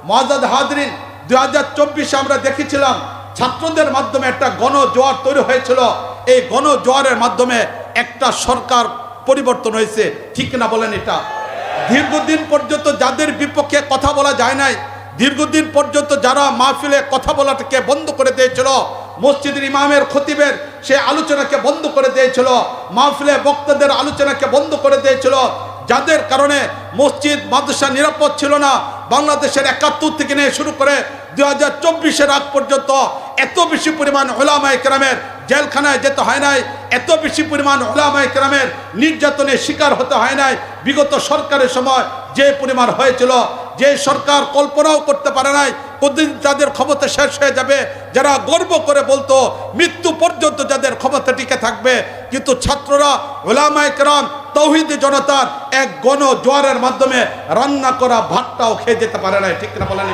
মুআজ্জাজ হাজরিন, 2024 আমরা দেখেছিলাম ছাত্রদের মাধ্যমে একটা গণজোয়ার তৈরি হয়েছিল। এই গণজোয়ারের মাধ্যমে একটা সরকার পরিবর্তন হয়েছে, ঠিক না বলেন? এটা দীর্ঘদিন পর্যন্ত যাদের বিপক্ষে কথা বলা যায় নাই, দীর্ঘদিন পর্যন্ত যারা মাহফিলে কথা বলাটাকে বন্ধ করে দিয়েছিল, মসজিদের ইমামের খতিবের সে আলোচনাকে বন্ধ করে দিয়েছিল, মাহফিলে বক্তাদের আলোচনাকে বন্ধ করে দিয়েছিল, যাদের কারণে মসজিদ মাদ্রাসা নিরাপদ ছিল না, বাংলাদেশের 71 থেকে নিয়ে শুরু করে 2024-এর আগ পর্যন্ত এত বেশি পরিমাণ উলামায়ে কেরামের জেলখানায় যেতে হয় নাই, এত বেশি পরিমাণ উলামায়ে কেরামের নির্যাতনের শিকার হতে হয় নাই। বিগত সরকারের সময় যে পরিমাণ হয়েছিল, যে সরকার কল্পনাও করতে পারে নাই কতদিন তাদের ক্ষমতা শেষ হয়ে যাবে, যারা গর্ব করে বলতো মৃত্যু পর্যন্ত যাদের ক্ষমতা টিকে থাকবে। কিন্তু ছাত্ররা, উলামায়ে কেরাম, তাওহীদি জনতার এক গণজোয়ারের মাধ্যমে রান্না করা ভাতটাও খেয়ে যেতে পারে না, ঠিক না বলেন?